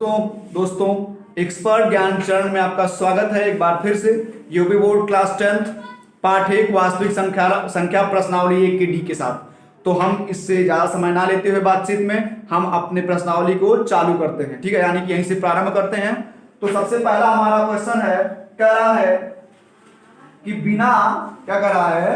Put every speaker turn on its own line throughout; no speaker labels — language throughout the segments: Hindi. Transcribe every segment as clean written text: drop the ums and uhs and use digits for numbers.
तो दोस्तों एक्सपर्ट ज्ञान चरण में आपका स्वागत है एक बार फिर से। यूपी बोर्ड क्लास 10th पाठ 1 वास्तविक संख्या संख्या प्रश्नावली 1 के डी के साथ। तो हम इससे ज्यादा समय ना लेते हुए बातचीत में हम अपने प्रश्नावली को चालू करते हैं, ठीक है, यानी कि यहीं से प्रारंभ करते हैं। तो सबसे पहला हमारा क्वेश्चन है, कह रहा है कि बिना क्या कर रहा है,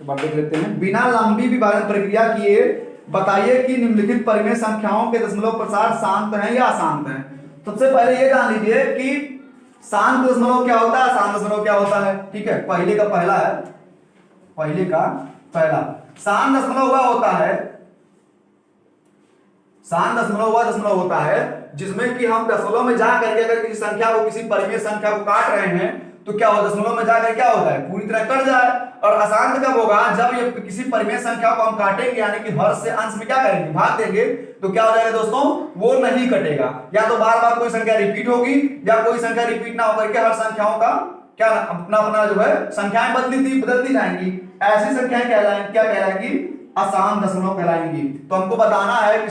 देख लेते हैं, बिना लंबी विभाजन प्रक्रिया किए बताइए कि निम्नलिखित परिमेय संख्याओं के दशमलव प्रसार शांत हैं या अशांत हैं। सबसे पहले ये जान लीजिए कि शांत दशमलव क्या होता है, अशांत दशमलव क्या होता है। ठीक है, पहले का पहला है, पहले का पहला शांत दशमलव वह होता है, शांत दशमलव वह दशमलव होता है जिसमें कि हम दशमलव में जा करके अगर किसी संख्या को, किसी परिमेय संख्या को काट रहे हैं तो क्या होगा, दशमलव में जाकर क्या होता है, पूरी तरह कट जाए। और अशांत कब होगा, जब ये किसी परिमेय संख्या को हम काटेंगे, यानी कि हर से अंश में क्या करेंगे, भाग देंगे, तो क्या हो जाएगा दोस्तों, वो नहीं कटेगा। या तो बार बार कोई संख्या रिपीट होगी या कोई संख्या रिपीट ना होकर के हर संख्याओं का क्या अपना अपना जो है संख्याएं बदलती जाएंगी। ऐसी संख्याएं कहलाएंगी, क्या कहलाएंगी, अशांत दशमलव कहलाएंगी। तो हमको बताना है कि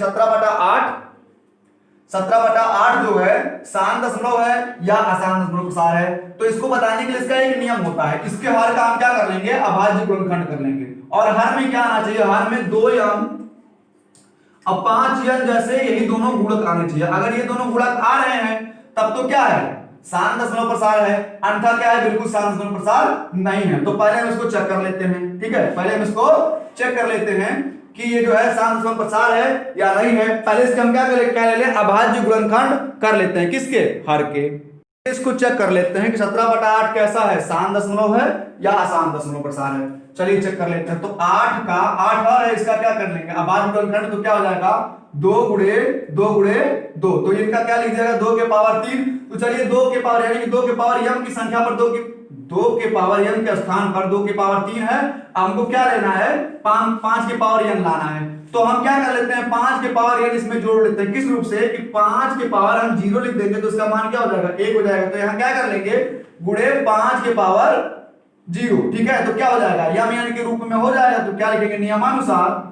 17/8 जो है शांत दशमलव है या अशांत दशमलव प्रसार है। तो इसको बताने के लिए इसका एक नियम होता है, इसके हर का हम क्या कर लेंगे, अभाज्य गुणनखंड कर लेंगे। और हर में क्या आना चाहिए, हर में 2 यम और 5 यम जैसे यही दोनों गुणक आने चाहिए। अगर ये दोनों गुणक आ रहे हैं तब तो क्या है, शांत दशमलव प्रसार है, अन्यथा क्या है, बिल्कुल शांत दशमलव प्रसार नहीं है। तो पहले हम इसको चेक कर लेते हैं, ठीक है, पहले हम इसको चेक कर लेते हैं कि ये जो है शांत दशमलव प्रसार है या नहीं है। पहले इसके हम क्या कर ले, अभाज्य गुणनखंड कर लेते हैं, किसके, हर के। इसको चेक कर लेते हैं कि 17/8 कैसा है, शांत दशमलव है या अशांत दशमलव प्रसार है। चलिए चेक कर लेते हैं। तो 8 का 8 और है, इसका क्या कर लेंगे, अभाज्य गुणनखंड, तो क्या हो जाएगा 2 गुणे 2, तो इनका क्या लिख जाएगा 2 के पावर 3। तो चलिए 2 के पावर यानी कि 2 के पावर यम की संख्या पर 2 के पावर यम के स्थान पर 2 के पावर 3 है। हमको क्या लेना है, 5 के पावर यम लाना है। तो हम क्या कर लेते हैं, 5 के पावर यम इसमें जोड़ लेते हैं, किस रूप से कि 5 के पावर हम 0 लिख देंगे तो इसका मान क्या हो जाएगा, 1 हो जाएगा। तो यहां क्या कर लेंगे, गुणे 5 के पावर 0, ठीक है। तो क्या हो जाएगा, यम यानी के रूप में हो जाएगा। तो क्या लिखेंगे, नियमानुसार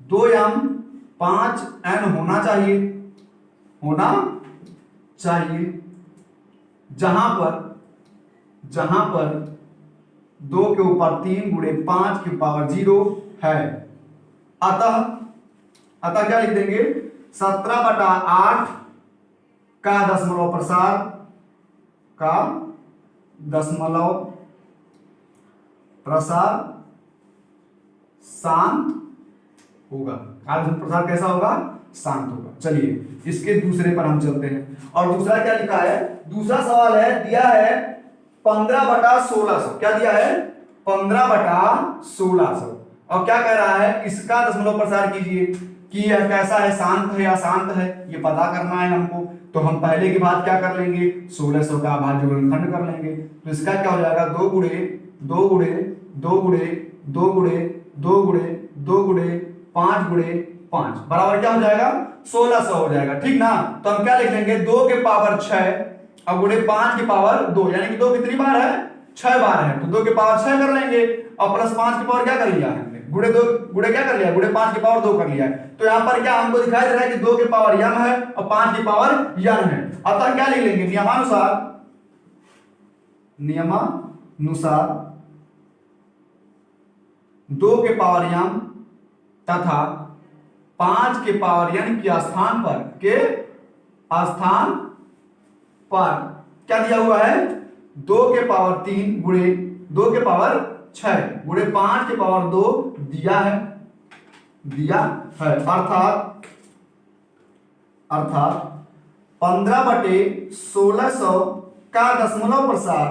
2m 5n होना चाहिए, जहां पर 2 के ऊपर 3 गुणे 5 की पावर 0 है। अतः क्या लिख देंगे, 17/8 का दशमलव प्रसार शांत होगा। प्रसार कैसा होगा, शांत होगा। चलिए इसके दूसरे पर हम चलते हैं। और दूसरा क्या लिखा है, दूसरा सवाल है, दिया है 15/1600। क्या दिया है, 15/1600। और क्या कह रहा है, इसका दशमलव प्रसार कीजिए कि यह कैसा है, शांत है या अशांत है, ये पता करना है हमको। तो हम पहले की बात क्या कर लेंगे, 1600 का अभाज्य गुणनखंड कर लेंगे। तो इसका क्या हो जाएगा, 2 गुणे 2 गुणे 2 गुणे 2 गुणे 2 गुणे 2 गुणे 5 गुणे 5 बराबर क्या हो जाएगा, 1600 हो जाएगा, ठीक ना। तो हम क्या लिख लेंगे, 2 के पावर 6 और गुणे 5 के पावर 2, यानी कि 2 कितनी बार है, 6 बार है। तो 2 के पावर 6 कर लेंगे और प्लस 5 के पावर क्या कर लिया है, गुणे क्या कर लिया, गुणे 5 के पावर 2 कर लिया है। तो यहां पर क्या हमको दिखाई दे रहा है कि 2 के पावर यम है और 5 की पावर यम है। अतः क्या लिख लेंगे, नियमानुसार 2 के पावर यम तथा 5 के पावर यन के स्थान पर क्या दिया हुआ है, 2 के पावर 3 गुणे 2 के पावर 6 गुणे 5 के पावर 2 दिया है। अर्थात 15/1600 का दशमलव प्रसार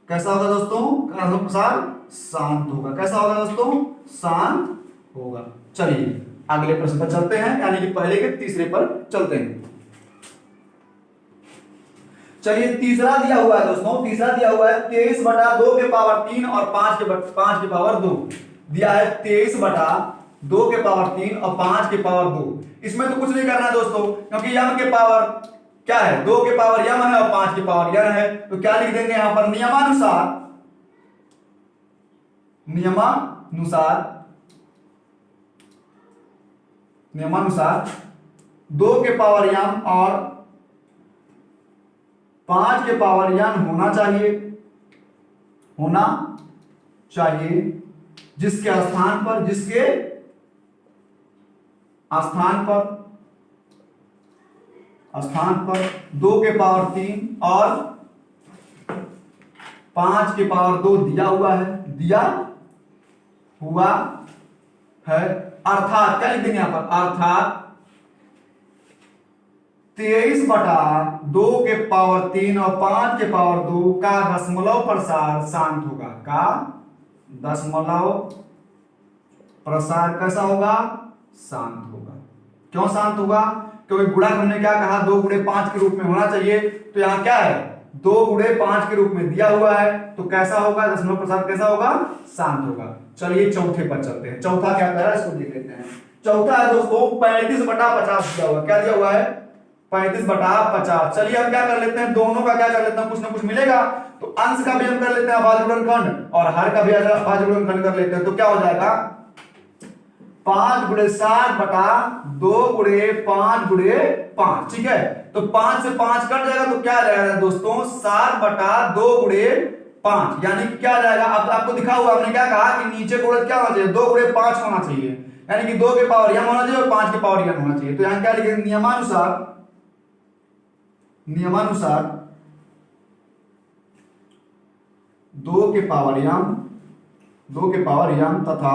कैसा होगा दोस्तों, का दशमलव प्रसार शांत होगा। कैसा होगा दोस्तों, शांत होगा। चलिए अगले प्रश्न पर चलते हैं, यानी कि पहले के तीसरे पर चलते हैं। चलिए तीसरा दिया हुआ है दोस्तों, तीसरा दिया हुआ है 23/2 के पावर 3 और 5 के पावर 2 दिया है। 23/2 के पावर 3 और 5 के पावर 2। इसमें तो कुछ नहीं करना है दोस्तों, क्योंकि यम के पावर क्या है, 2 के पावर यम है और 5 के पावर यम है। तो क्या लिख देंगे यहां पर, नियमानुसार 2 के पावर m और 5 के पावर n होना चाहिए जिसके स्थान पर 2 के पावर 3 और 5 के पावर 2 दिया हुआ है। अर्थात क्या लिख देंगे यहां पर, अर्थात 23/2 के पावर 3 और 5 के पावर 2 का दशमलव प्रसार शांत होगा। का दशमलव प्रसार कैसा होगा, शांत होगा। क्यों शांत होगा, क्योंकि गुणा हमने क्या कहा 2 गुणे 5 के रूप में होना चाहिए, तो यहां क्या है 2 गुणे 5 के रूप में दिया हुआ है, तो कैसा होगा, दशमलव प्रसार कैसा होगा, शांत होगा। चलिए चौथे पर चलते हैं। चौथा क्या कह रहा है इसको देख लेते हैं। चौथा है दोस्तों 35/50 दिया हुआ, क्या दिया हुआ है 35/50। चलिए हम क्या कर लेते हैं, दोनों का क्या कर लेते हैं, कुछ ना कुछ मिलेगा, तो अंश का भी हम कर लेते हैं अभाज्य गुणनखंड और हर का भी अभाज्य गुणनखंड कर लेते हैं। तो क्या हो जाएगा 5 × 60 बटा 2 × 5 × 5, ठीक है। तो 5 से 5 कट जाएगा, तो क्या आ जाएगा दोस्तों 60/2 × 5, यानी कि क्या आ जाएगा, अब आपको दिखा हुआ हमने क्या कहा कि नीचे गुणज क्या होना चाहिए 2 × 5 होना चाहिए, यानी कि 2 के पावर m होना चाहिए और 5 के पावर n होना चाहिए। तो यहां क्या लिखेंगे, नियमानुसार 2 के पावर m तथा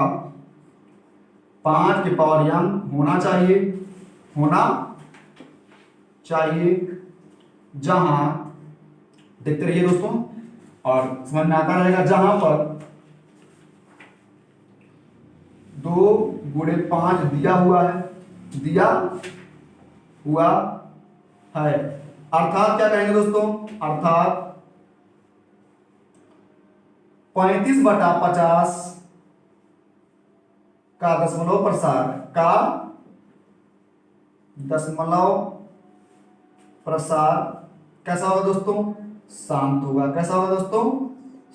5 के पावर m होना चाहिए जहां, देखते रहिए दोस्तों और समझ में आता रहेगा, जहां पर 2 × 5 दिया हुआ है। अर्थात क्या कहेंगे दोस्तों, अर्थात 35/50 का दशमलव प्रसार कैसा होगा दोस्तों, शांत होगा। कैसा होगा दोस्तों,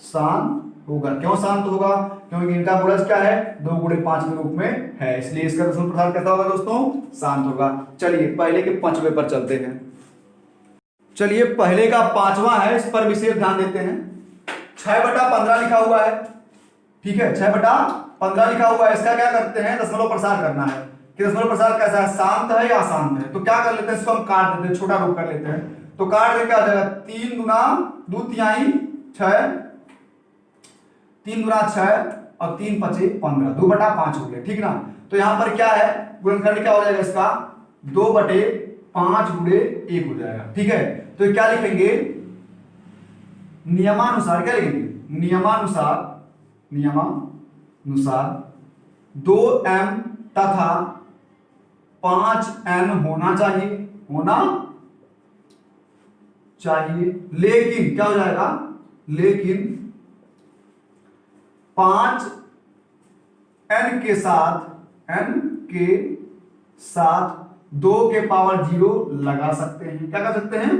शांत होगा। क्यों शांत होगा, क्योंकि इनका गुणज क्या है 2 × 5 के रूप में है, इसलिए इसका दशमलव प्रसार कैसा होगा दोस्तों, शांत होगा। चलिए पहले के 5वें पर चलते हैं। चलिए पहले का 5वां है, इस पर विशेष ध्यान देते हैं। 6/15 लिखा हुआ है, ठीक है 6/15 लिखा हुआ है। इसका क्या करते हैं, दशमलव प्रसार करना है कि दशमलव प्रसार कैसा है, शांत है या अशांत है। तो क्या कर लेते हैं, इसको हम काट देते हैं, छोटा रूप कर लेते हैं। तो काट दें क्या हो जाएगा 3 × 2 = 6, 3 × 6 और 3 × 5 = 15, 2/5 हो गया, ठीक ना। तो यहां पर क्या है गुणनखंड क्या हो जाएगा इसका 2/5 × 1 हो जाएगा, ठीक है। तो क्या लिखेंगे, नियमानुसार क्या लिखेंगे, नियमानुसार 2m तथा 5n होना चाहिए, लेकिन क्या हो जाएगा, लेकिन 5n के साथ 2 के पावर 0 लगा सकते हैं। क्या कर सकते हैं,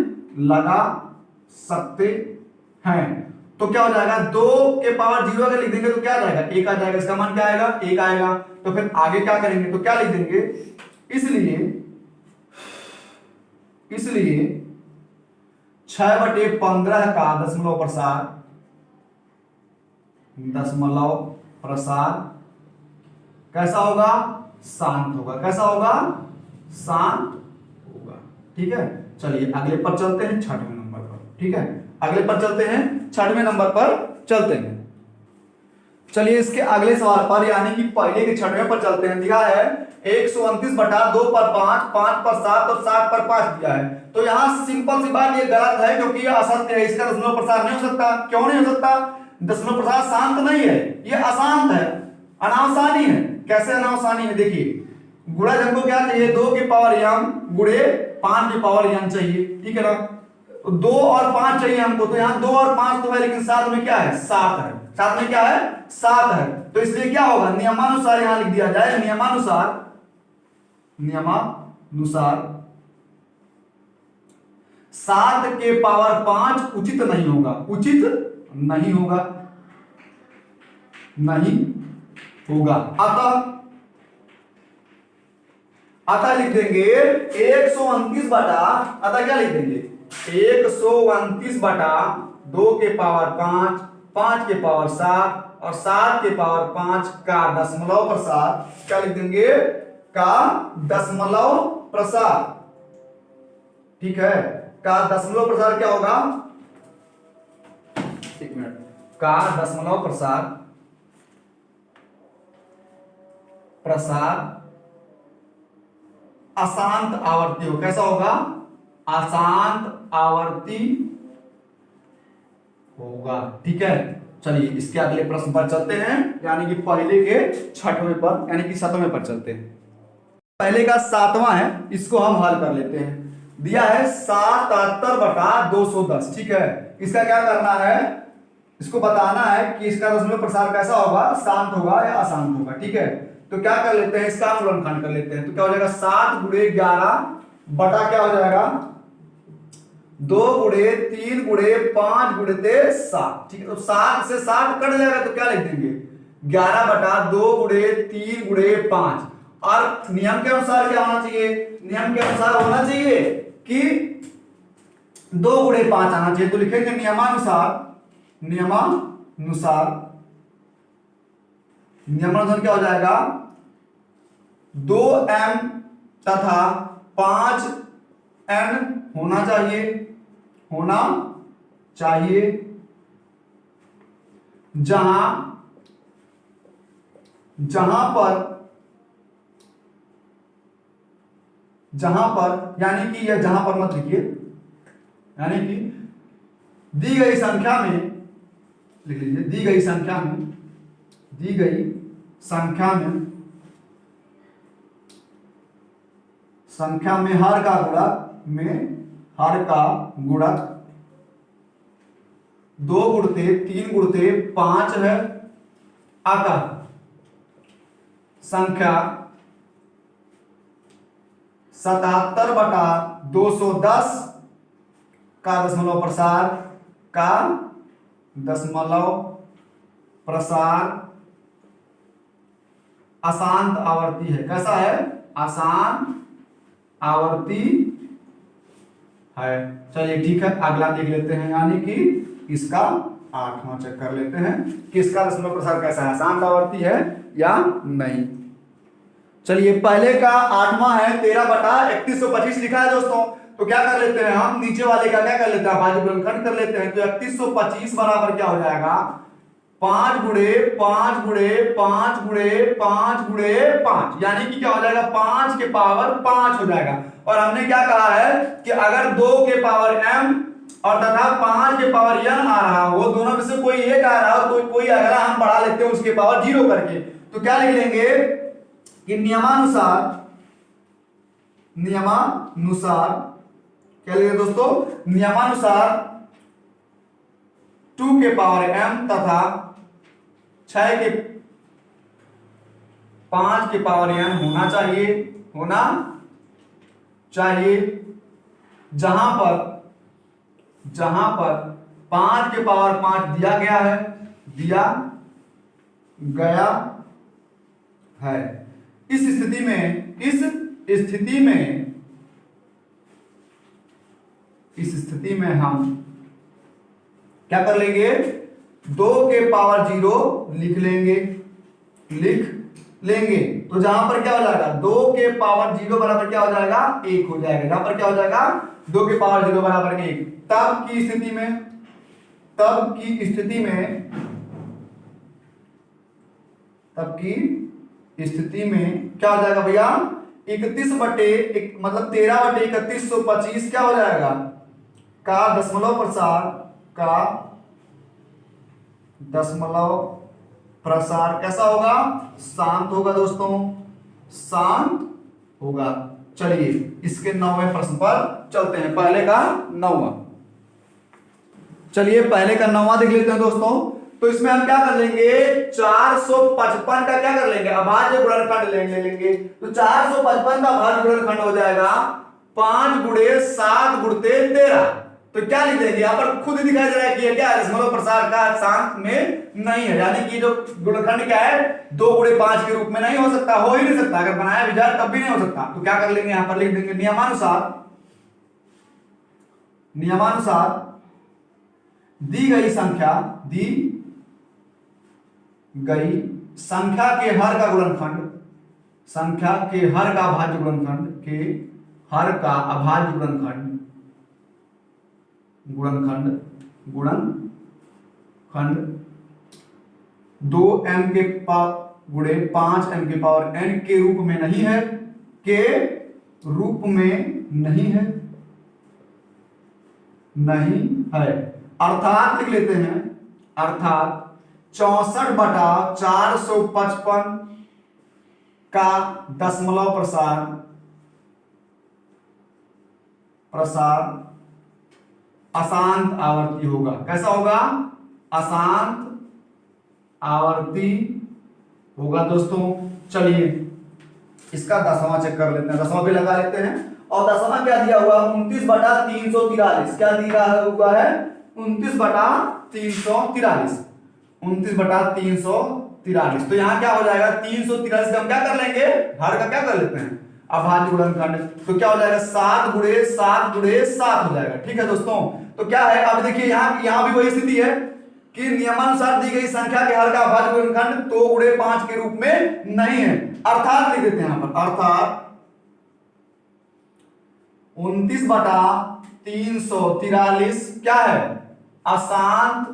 लगा सकते हैं। तो क्या हो जाएगा 2 के पावर 0 अगर लिख देंगे तो क्या आ जाएगा 1 आ जाएगा, इसका मान क्या आएगा 1 आएगा। तो फिर आगे क्या करेंगे, तो क्या लिख देंगे, इसलिए 6/15 का दशमलव प्रसार कैसा होगा, शांत होगा। कैसा होगा, शांत होगा, ठीक है। चलिए अगले पर चलते हैं 6वें नंबर पर, ठीक है। अगले पर चलते हैं 6वें नंबर पर चलते हैं। चलिए इसके अगले सवाल पर यानी कि पहले के 6वें पर चलते हैं। दिया है 129/2 पर 5, 5 पर 7 और 7 पर 5 दिया है। तो यहां सिंपल सी बात ये गलत है क्योंकि ये असत्य है, इसका दशमलव प्रसार नहीं हो सकता। क्यों नहीं हो सकता, दशमलव प्रसार शांत नहीं है, ये अशांत है, अनावसानी है। कैसे अनावसानी है, देखिए गुणज हमको क्या चाहिए 2 के पावर m गुणे 5 के पावर n चाहिए, ठीक है ना। 2 और 5 चाहिए हमको, तो यहाँ 2 और 5 तो है लेकिन साथ में क्या है 7 है, साथ में क्या है 7 है। तो इसलिए क्या होगा, नियमानुसार यहां लिख दिया जाए, नियमानुसार 7 के पावर 5 उचित नहीं होगा, उचित नहीं होगा। नहीं होगा। अतः लिख देंगे 129 बटा, अतः क्या लिख देंगे 129 बटा 2 के पावर 5, 5 के पावर 7 और 7 के पावर 5 का दशमलव प्रसार, क्या लिख देंगे का दशमलव प्रसार। ठीक है, का दशमलव प्रसार क्या होगा, एक मिनट, का दशमलव प्रसार, प्रसार अशांत आवर्ती हो। कैसा होगा, अशांत आवर्ती होगा। ठीक है, चलिए इसके अगले प्रश्न पर चलते हैं, यानी कि पहले के छठवें पर यानी कि 7वें पर चलते हैं। पहले का 7वां है, इसको हम हल कर लेते हैं। दिया है 77 बटा 210। ठीक है, इसका क्या करना है, इसको बताना है कि इसका दशमलव प्रसार कैसा होगा, शांत होगा या अशांत होगा। ठीक है, तो क्या कर लेते हैं, इसका गुणनखंड कर लेते हैं। तो क्या हो जाएगा 7 गुणे 11 बटा क्या हो जाएगा 2 गुणे 3 गुणे 5 गुणे 7। ठीक है, तो 7 से 7 कट जाएगा तो क्या लिख देंगे 11 बटा 2 गुणे 3 गुणे 5। और नियम के अनुसार क्या होना चाहिए, नियम के अनुसार होना चाहिए कि 2 गुणे 5 आना चाहिए। तो लिखेंगे नियमानुसार, नियमानुसार क्या हो जाएगा 2m तथा 5n होना चाहिए, होना चाहिए, जहां पर यानी कि यह जहां पर मत लिखिए, यानी कि दी गई संख्या में लिख लीजिए, दी गई संख्या में हर का गुणक 2 गुणते 3 गुणते 5 है। अतः संख्या 77 बटा 210 का दशमलव प्रसार अशांत आवर्ती है। कैसा है, अशांत आवर्ती है। चलिए ठीक है, अगला देख लेते हैं, यानी कि इसका 8वां चेक कर लेते हैं कि इसका दशमलव प्रसार कैसा है, अशांत आवर्ती है या नहीं। चलिए पहले का 8वां है 13 बटा 3125 लिखा है दोस्तों। तो क्या कर लेते हैं हम, नीचे वाले का क्या कर लेते हैं, अभाज्य गुणनखंड कर लेते हैं। तो 3125 बराबर क्या हो जाएगा 5 गुणे 5 गुणे 5 गुणे 5 गुणे 5, यानी कि क्या हो जाएगा 5 के पावर 5 हो जाएगा। और हमने क्या कहा है कि अगर 2 के पावर m और तथा 5 के पावर n आ रहा हो, दोनों में से कोई एक आ रहा हो, कोई अगला हम बढ़ा लेते हैं उसके पावर 0 करके। तो क्या लिख लेंगे कि नियमानुसार क्या लिखेंगे दोस्तों, नियमानुसार 2 के पावर m तथा 6 के 5 के पावर n होना चाहिए, जहां पर 5 के पावर 5 दिया गया है। इस स्थिति में हम क्या कर लेंगे 2 के पावर 0 लिख लेंगे। तो जहां पर क्या हो जाएगा 2 के पावर 0 बराबर क्या हो जाएगा 1 हो जाएगा। जहां पर क्या हो जाएगा 2 के पावर 0 बराबर 1। तब की स्थिति में क्या हो जाएगा भैया 31 बटे मतलब 13 बटे 3125 क्या हो जाएगा का दशमलव प्रसार कैसा होगा, शांत होगा दोस्तों, शांत होगा। चलिए इसके 9वें प्रश्न पर चलते हैं, पहले का 9वां। चलिए पहले का 9वां देख लेते हैं दोस्तों। तो इसमें हम क्या कर लेंगे 455 का क्या कर लेंगे अभाज्य गुणनखंड लेंगे। तो 455 का अभाज्य गुणनखंड हो जाएगा 5 गुणे 7 गुणते 13। तो क्या लिख देंगे, यहाँ पर खुद ही दिखाई दे रहा है कि ये क्या है, दशमलव प्रसार का शांत में नहीं है, यानी कि जो गुणनखंड क्या है 2 गुणे 5 के रूप में नहीं हो सकता, हो ही नहीं सकता, अगर बनाया भी जाए तब भी नहीं हो सकता। तो क्या कर लेंगे, यहाँ पर लिख देंगे नियमानुसार दी गई संख्या के हर का गुणनखंड, संख्या के हर का अभाज्य गुणनखंड, के हर का अभाज्य गुणनखंड 2m के गुणे 5m के पावर n के रूप में नहीं है, के रूप में नहीं है, अर्थात लिख लेते हैं, अर्थात 64/455 का दशमलव प्रसार अशांत आवर्ती होगा। कैसा होगा, अशांत आवर्ती होगा दोस्तों। चलिए इसका दसवां चेक कर लेते हैं, दसवां भी लगा लेते हैं। और दसवां क्या दिया हुआ, 29/343, क्या दिया हुआ है 29/343, 29/343। तो यहाँ क्या हो जाएगा 343 का हम क्या कर लेंगे, हर का क्या कर लेते हैं अभाज्य गुणनखंड, तो क्या हो जाएगा 7 गुणे 7 गुणे 7 हो जाएगा। ठीक है दोस्तों, तो क्या है, अब देखिए यहाँ भी वही स्थिति है कि नियमानुसार दी गई संख्या के हर का अभाज्य गुणनखंड 2 गुणे 5 के रूप में नहीं है, अर्थात लिख देते हैं यहाँ पर, अर्थात 29/343 क्या है अशांत,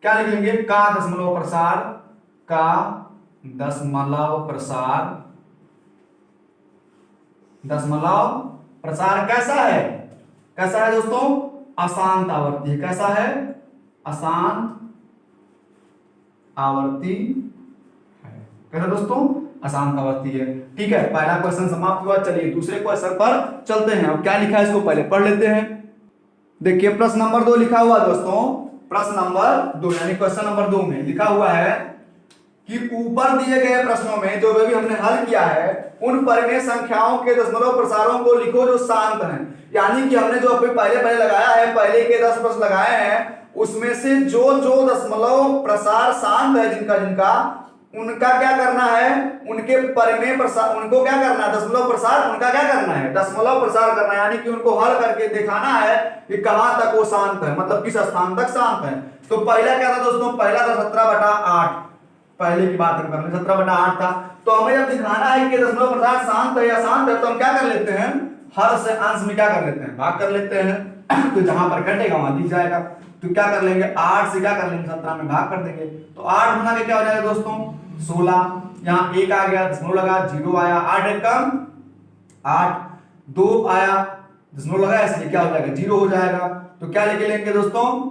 क्या लिख लेंगे का दशमलव प्रसार कैसा है दोस्तों, अशांत आवर्ती है। कैसा है, अशांत आवर्ती है। कैसा दोस्तों, अशांत आवर्ती है। ठीक है, पहला क्वेश्चन समाप्त हुआ। चलिए दूसरे क्वेश्चन पर चलते हैं। अब क्या लिखा है इसको पहले पढ़ लेते हैं। देखिए प्रश्न नंबर 2 लिखा हुआ दोस्तों, प्रश्न नंबर 2 यानी क्वेश्चन नंबर 2 में लिखा हुआ है कि ऊपर दिए गए प्रश्नों में जो भी हमने हल किया है उन परिमेय संख्याओं के दशमलव प्रसारों को लिखो जो शांत हैं। यानी कि हमने जो अभी पहले लगाया है, पहले के 10 प्रश्न लगाए हैं, उसमें से जो दशमलव प्रसार शांत है जिनका उनका क्या करना है, उनके परिमेय प्रसार, उनको क्या करना है, दशमलव प्रसार उनका क्या करना है, दशमलव प्रसार करना है। यानी कि उनको हल करके दिखाना है कि कहां तक वो शांत है, मतलब किस स्थान तक शांत है। तो पहला क्या था दोस्तों, पहला था 17/8, पहले की बात कर रहे 17/8 था। तो हमें जब दिखाना है कि दशमलव प्रसार शांत है या अशांत है, तो हम क्या कर लेते हैं, हर से अंश में क्या कर लेते हैं, भाग कर लेते हैं। तो जहां पर कटेगा वहां दिख जाएगा। तो क्या कर लेंगे, 8 से क्या कर लेंगे, 17 में भाग कर देंगे। तो 8 गुना के क्या हो जाएगा दोस्तों 16, यहाँ 1 आ गया, दशमलव लगा, 0 आया, 8 1 कम 8, 2 आया, दशमलव लगा, इसलिए क्या हो जाएगा 0 हो जाएगा। तो क्या लेके लेंगे दोस्तों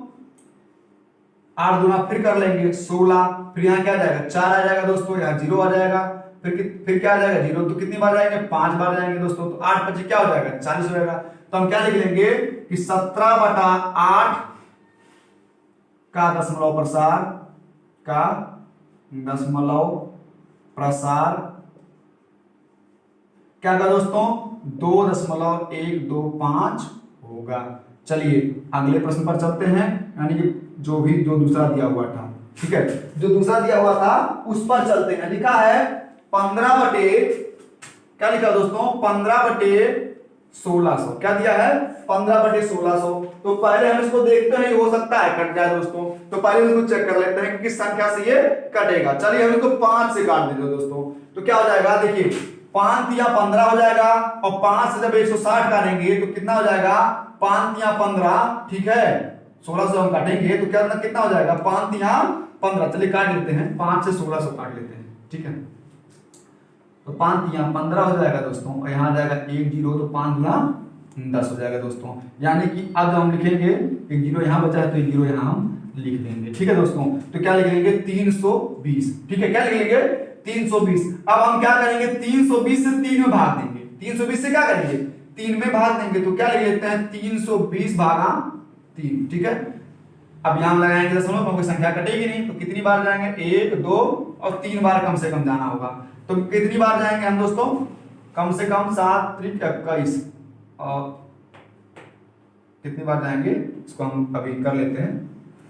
8 गुना फिर कर लेंगे 16, फिर यहाँ क्या आ जाएगा 4 आ जाएगा दोस्तों, यहाँ 0 आ जाएगा, फिर क्या आ जाएगा 0। तो कितनी बार जाएंगे, 5 बार जाएंगे दोस्तों। तो 8 5 क्या हो जाएगा 40 हो जाएगा। तो हम क्या लिख लेंगे कि 17/8 का दशमलव प्रसार क्या होगा दोस्तों 2.125 होगा। चलिए अगले प्रश्न पर चलते हैं, यानी कि जो दूसरा दिया हुआ था। ठीक है, जो दूसरा दिया हुआ था उस पर चलते हैं। लिखा है 15/, क्या लिखा दोस्तों 15/1600, क्या दिया है 15/1600। तो पहले हम इसको देखते हैं, हो सकता है कट जाए दोस्तों। तो पहले हम इसको चेक कर लेते हैं कि किस संख्या से ये कटेगा। चलिए हम इसको 5 से काट देते हैं दोस्तों। तो क्या हो जाएगा, देखिए 5 या 15 हो जाएगा, और 5 से जब 160 काटेंगे तो कितना हो जाएगा 5 या 15। ठीक है, 1600 हम काटेंगे तो क्या कितना हो जाएगा 5 या 15। चलिए काट लेते हैं, 5 से 1600 काट लेते हैं। ठीक है, तो 5 या 15 हो जाएगा दोस्तों, और यहाँ जाएगा 1 0, तो 5 या 10 हो जाएगा दोस्तों। यानी कि अब जब हम लिखेंगे 1 0 यहाँ बचा है तो 1 0 यहाँ हम लिख देंगे। ठीक है दोस्तों, तो क्या लिख लेंगे 320। ठीक है, क्या लिख लेंगे 320। अब हम क्या करेंगे 320 से 3 में भाग देंगे। 320 से क्या करेंगे 3 में भाग देंगे। तो क्या लिख लेते हैं 320 भागा 3। ठीक है, अब यहां लगाएंगे दशमलव, क्योंकि संख्या कटेगी नहीं। तो कितनी बार जाएंगे 1 2 और 3 बार कम से कम जाना होगा। तो कितनी बार जाएंगे हम दोस्तों, कम से कम 7 3 21 और कितनी बार जाएंगे इसको हम अभी कर लेते हैं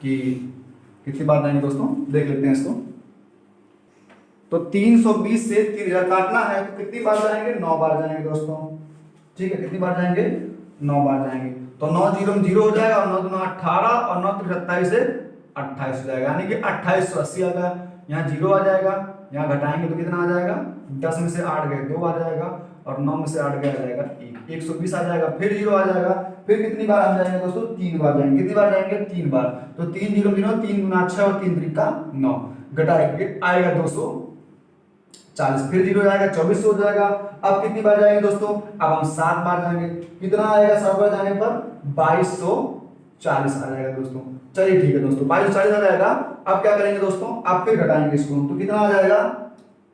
कि कितनी बार जाएंगे दोस्तों, देख लेते हैं इसको। तो 320 से 3000 काटना है तो कितनी बार जाएंगे, 9 बार जाएंगे दोस्तों। ठीक है, कितनी बार जाएंगे, 9 बार जाएंगे। तो 9 जीरो 0 हो जाएगा और 9 दूना 18 और 9 27 से 28 हो जाएगा, यानी कि 2880 आ गया। यहाँ 0 आ जाएगा, यहाँ घटाएंगे तो कितना आ जाएगा, 10 में से 8 गए 2 आ जाएगा और 9 में से 8 गया आ जाएगा 1, 120 आ जाएगा। फिर 0 आ जाएगा, फिर कितनी बार हम जाएंगे दोस्तों, 3 बार जाएंगे। कितनी बार जाएंगे, 3 बार। तो 3 0 0, 3 गुना 6 और 3 3 का 9, घटाएंगे आएगा 240। फिर 0 आएगा 24 हो जाएगा। अब कितनी बार जाएंगे दोस्तों, अब हम 7 बार जाएंगे। कितना आएगा 7 बार जाने पर, 2240 आ जाएगा दोस्तों। चलिए ठीक है दोस्तों, 2240 आ जाएगा। अब क्या करेंगे दोस्तों, अब फिर घटाएंगे इसको तो कितना आ जाएगा,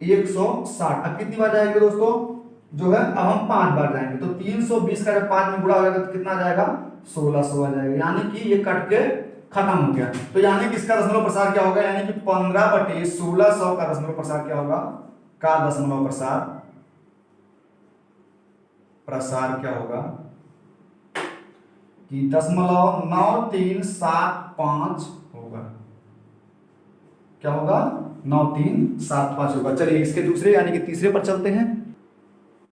160। अब कितनी बार जाएंगे दोस्तों, जो है अब हम 5 बार जाएंगे। तो 320 का जब 5 में गुणा हो जाएगा तो कितना आ जाएगा, 1600 आ जाएगा, यानी कि ये कट के खत्म हो गया। तो यानी कि इसका दशमलव प्रसार क्या होगा, यानी कि 15/1600 का दशमलव प्रसार क्या होगा, का दशमलव प्रसार क्या होगा कि 0.9375 होगा। क्या होगा, 9375 होगा। चलिए इसके दूसरे यानी कि तीसरे पर चलते हैं।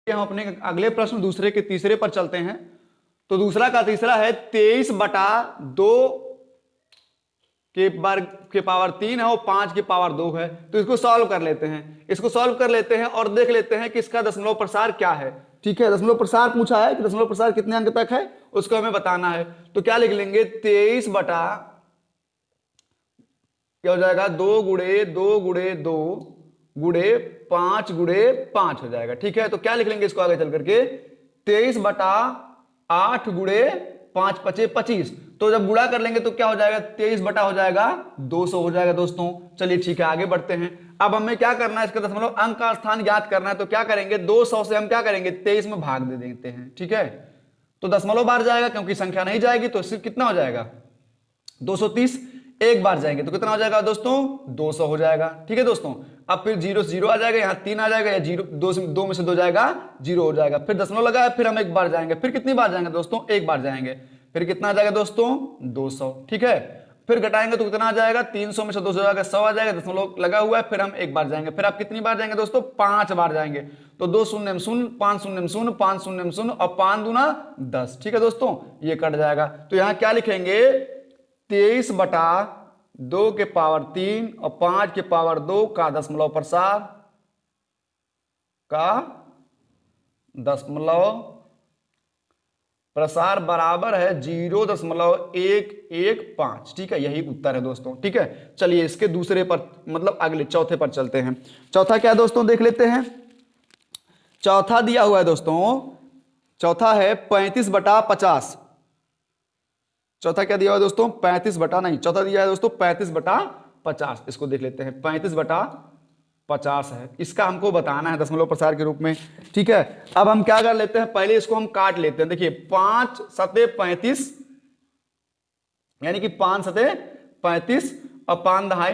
हम अपने अगले प्रश्न दूसरे के तीसरे पर चलते हैं। तो दूसरा का तीसरा है 23/2 के पावर 3 है और 5 के पावर 2 है। तो इसको सॉल्व कर लेते हैं, इसको सॉल्व कर लेते हैं और देख लेते हैं कि इसका दशमलव प्रसार क्या है। ठीक है, दशमलव प्रसार पूछा है कि दशमलव प्रसार कितने अंक तक है उसको हमें बताना है। तो क्या लिख लेंगे, 23 बटा क्या हो जाएगा, 2 गुणे 2 गुणे 2 गुणे 5 गुणे 5 हो जाएगा। ठीक है, तो क्या लिख लेंगे इसको आगे चल करके, 23/8 गुणे 5 पचे 25। तो जब गुणा कर लेंगे तो क्या हो जाएगा, 23 बटा हो जाएगा 200 हो जाएगा दोस्तों। चलिए ठीक है, आगे बढ़ते हैं। अब हमें क्या करना है, इसका दशमलव अंक का स्थान ज्ञात करना है। तो क्या करेंगे, 200 से हम क्या करेंगे, 23 में भाग दे देते हैं। ठीक है, तो दशमलव बार जाएगा क्योंकि संख्या नहीं जाएगी, तो सिर्फ कितना हो जाएगा, 230। एक बार जाएंगे तो कितना हो जाएगा दोस्तों, 200 हो जाएगा। ठीक है दोस्तों, अब फिर 0 से 0 आ जाएगा, यहाँ 3 आ जाएगा, या 2 में से 2 जाएगा 0 हो जाएगा। फिर दशमलव लगाया, फिर हम एक बार जाएंगे। फिर कितनी बार जाएंगे दोस्तों, एक बार जाएंगे। फिर कितना आ जाएगा दोस्तों, 200। ठीक है, फिर घटाएंगे तो कितना आ जाएगा, 300 में से 200 जाएगा 100 आ जाएगा, दशमलव लगा हुआ है। फिर हम एक बार जाएंगे। फिर आप कितनी बार जाएंगे दोस्तों, 5 बार जाएंगे। तो 2 शून्य में शून्य, 5 शून्य में शून्य, 5 शून्य में शून्य और 5 दूना 10। ठीक है दोस्तों, ये कट जाएगा। तो यहाँ क्या लिखेंगे, 23/2 के पावर 3 और 5 के पावर 2 का दशमलव प्रसार बराबर है 0.115। ठीक है, यही उत्तर है दोस्तों। ठीक है, चलिए इसके दूसरे पर मतलब अगले चौथे पर चलते हैं। चौथा क्या है दोस्तों, देख लेते हैं। चौथा दिया हुआ है दोस्तों, चौथा है 35/50। चौथा क्या दिया हुआ है दोस्तों, 35 चौथा दिया है दोस्तों 35/50। इसको देख लेते हैं, 35/50 है, इसका हमको बताना है दशमलव प्रसार के रूप में। ठीक है, अब हम क्या कर लेते हैं, पहले इसको हम काट लेते हैं। देखिए 5 सते 35, यानी कि 5 सते 35 और 5 दहाई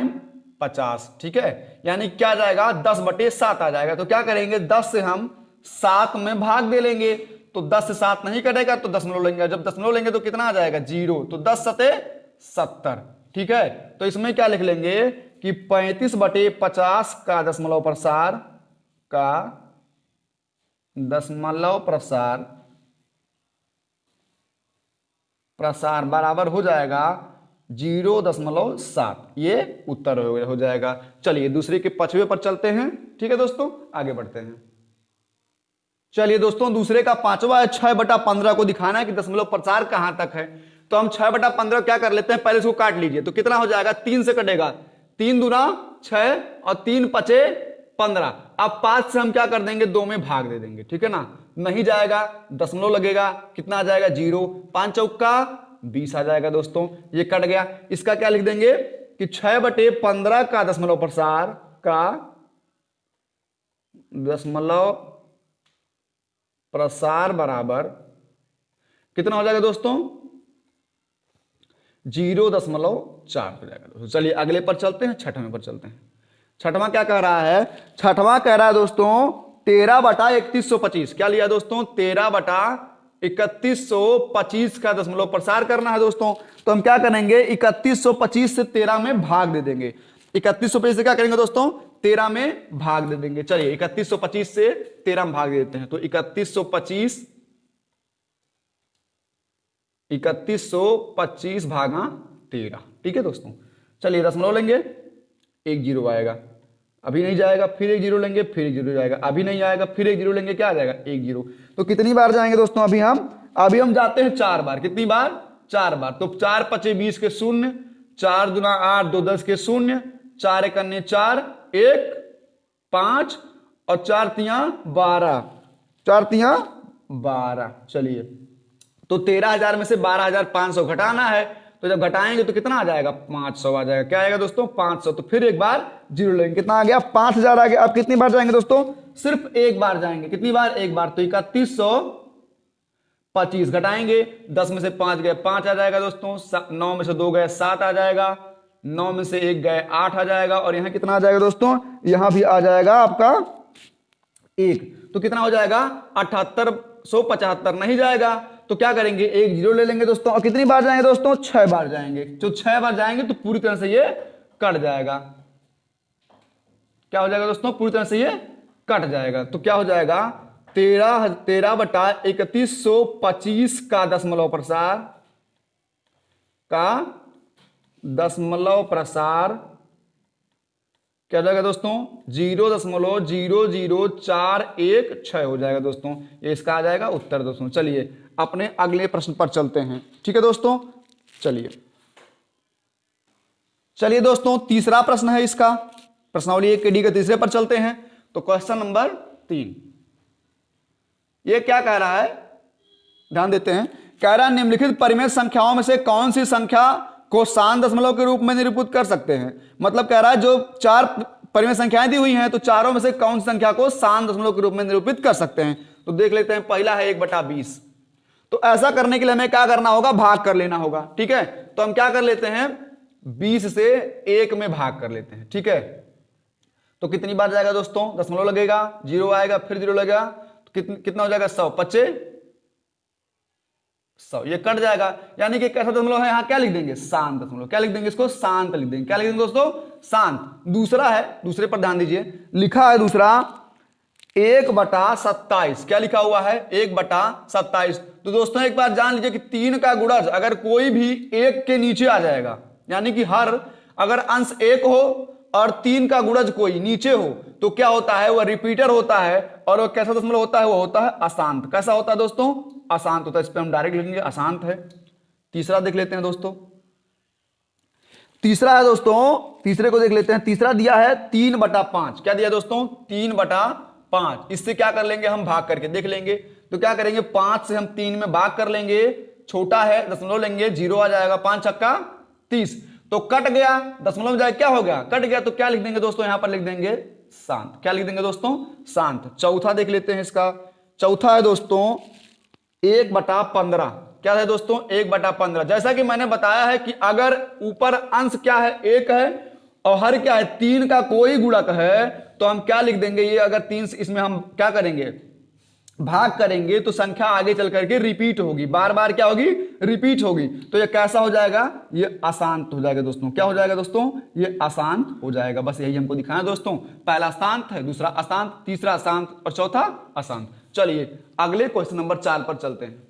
50। ठीक है, यानी क्या जाएगा, 10/7 आ जाएगा। तो क्या करेंगे, 10 से हम 7 में भाग दे लेंगे। तो 10 से 7 नहीं कटेगा तो दशमलव लेंगे। जब दशमलव लेंगे तो कितना आ जाएगा, 0। तो 10 सते 70। ठीक है, तो इसमें क्या लिख लेंगे कि 35/50 का दशमलव प्रसार बराबर हो जाएगा 0.7। ये उत्तर हो जाएगा। चलिए दूसरे के 5वें पर चलते हैं। ठीक है दोस्तों, आगे बढ़ते हैं। चलिए दोस्तों, दूसरे का 5वां है 6/15 को दिखाना है कि दशमलव प्रसार कहां तक है। तो हम 6/15 क्या कर लेते हैं, पहले इसको काट लीजिए। तो कितना हो जाएगा, 3 से कटेगा, 3 दूना 6 और 3 पचे 15। अब 5 से हम क्या कर देंगे, 2 में भाग दे देंगे। ठीक है ना, नहीं जाएगा, दशमलव लगेगा, कितना आ जाएगा, 0। 5 चौका 20 आ जाएगा दोस्तों, ये कट गया। इसका क्या लिख देंगे कि 6/15 का दशमलव प्रसार बराबर कितना हो जाएगा दोस्तों, 0.4 हो जाएगा दोस्तों। चलिए अगले पर चलते हैं, छठवें पर चलते हैं। छठवां क्या कह रहा है, छठवां कह रहा है दोस्तों 13/3125। क्या लिया दोस्तों, 13/3125। 3125 का दशमलव प्रसार करना है दोस्तों। तो हम क्या करेंगे, 3125 से 13 में भाग दे देंगे। 3125 से क्या करेंगे दोस्तों, 13 में भाग दे देंगे। चलिए 3125 से 13 में भाग दे देते हैं। तो 3125 भागा 13, ठीक है दोस्तों। चलिए दशमलव लेंगे, एक जीरो आएगा, अभी नहीं जाएगा, फिर एक जीरो लेंगे, फिर एक जीरो जाएगा, अभी नहीं आएगा, फिर एक जीरो लेंगे, क्या आ जाएगा, एक जीरो। तो कितनी बार जाएंगे दोस्तों, अभी हम जाते हैं 4 बार। कितनी बार, 4 बार। तो 4 पचे 20 के शून्य, 4 दूना 8, 2 10 के शून्य, 4 एक अन्य 4, 1 5 और 4 तिया 12, 4 तिया 12। चलिए तो 13,000 में से 12,500 घटाना है। तो जब घटाएंगे तो कितना आ जाएगा, 500 आ जाएगा। क्या आएगा दोस्तों, 500। तो फिर एक बार जीरो लेंगे, कितना आ गया, 5,000 आ गया। अब कितनी बार जाएंगे दोस्तों, सिर्फ एक बार जाएंगे। कितनी बार, एक बार। तो 3125 घटाएंगे, 10 में से 5 गए 5 आ जाएगा दोस्तों, 9 में से 2 गए 7 आ जाएगा, 9 में से 1 गए 8 आ जाएगा, और यहां कितना आ जाएगा दोस्तों, यहां भी आ जाएगा आपका 1। तो कितना हो जाएगा, 7875 नहीं जाएगा। तो क्या करेंगे, एक जीरो ले लेंगे दोस्तों। और कितनी बार जाएंगे दोस्तों, 6 बार जाएंगे। तो 6 बार जाएंगे तो पूरी तरह से ये कट जाएगा। क्या हो जाएगा दोस्तों, पूरी तरह से ये कट जाएगा। तो क्या हो जाएगा, 13/3125 का दशमलव प्रसार क्या हो जाएगा दोस्तों, 0.00416 हो जाएगा दोस्तों। ये इसका आ जाएगा उत्तर दोस्तों। चलिए अपने अगले प्रश्न पर चलते हैं, ठीक है दोस्तों। चलिए दोस्तों, तीसरा प्रश्न है इसका, प्रश्नावली 1 के डी के तीसरे पर चलते हैं। तो क्वेश्चन नंबर 3 ये क्या कह रहा है, ध्यान देते हैं। कह रहा है निम्नलिखित परिमेय संख्याओं में से कौन सी संख्या को शांत दशमलव के रूप में निरूपित कर सकते हैं। मतलब कह रहा है जो 4 परिमेय संख्याएं दी हुई हैं, तो चारों में से कौन सी संख्या को शांत दशमलव के रूप में निरूपित कर सकते हैं। तो देख लेते हैं, पहला है 1/20। तो ऐसा करने के लिए हमें क्या करना होगा, भाग कर लेना होगा, ठीक है। तो हम क्या कर लेते हैं, 20 से 1 में भाग कर लेते हैं, ठीक है। तो कितनी बार जाएगा दोस्तों, दशमलव लगेगा, जीरो आएगा, फिर जीरो लगेगा, तो कितना हो जाएगा, 100 पच्चे 100, ये कट जाएगा। यानी कि कैसा दशमलव है, यहां क्या लिख देंगे, शांत दशमलव। क्या लिख देंगे, इसको शांत लिख देंगे। क्या लिख देंगे दोस्तों, शांत। दूसरा है, दूसरे पर ध्यान दीजिए, लिखा है दूसरा 1/27। क्या लिखा हुआ है, 1/27। तो दोस्तों एक बार जान लीजिए कि 3 का गुणज अगर कोई भी 1 के नीचे आ जाएगा, यानी कि हर अगर अंश 1 हो और 3 का गुणज कोई नीचे हो, तो क्या होता है, वह रिपीटर होता है। और वो कैसा दशमलव होता है, वो होता है अशांत। कैसा होता है दोस्तों, अशांत होता है। इस पर हम डायरेक्ट लिखेंगे अशांत है। तीसरा देख लेते हैं दोस्तों, तीसरा है दोस्तों, तीसरे को देख लेते हैं। तीसरा दिया है 3/5। क्या दिया दोस्तों, 3/5। इससे क्या कर लेंगे, हम भाग करके देख लेंगे। तो क्या करेंगे, 5 से हम 3 में भाग कर लेंगे, छोटा है दशमलव लेंगे, 0 आ जाएगा, 5 छक्का 30। तो कट गया, दशमलव जाए क्या हो गया, कट गया। तो क्या लिख देंगे दोस्तों, यहां पर लिख देंगे शांत। क्या लिख देंगे दोस्तों, शांत। चौथा देख लेते हैं इसका। चौथा है दोस्तों 1/15। क्या है दोस्तों, 1/15। जैसा कि मैंने बताया है कि अगर ऊपर अंश क्या है, 1 है, और हर क्या है, 3 का कोई गुणक है, तो हम क्या लिख देंगे, ये अगर 3 इसमें हम क्या करेंगे, भाग करेंगे, तो संख्या आगे चल करके रिपीट होगी, बार बार क्या होगी, रिपीट होगी। तो ये कैसा हो जाएगा, ये अशांत हो जाएगा दोस्तों। क्या हो जाएगा दोस्तों, ये अशांत हो जाएगा। बस यही हमको दिखाना दोस्तों। पहला शांत है, दूसरा अशांत, तीसरा शांत और चौथा अशांत। चलिए अगले क्वेश्चन नंबर 4 पर चलते हैं।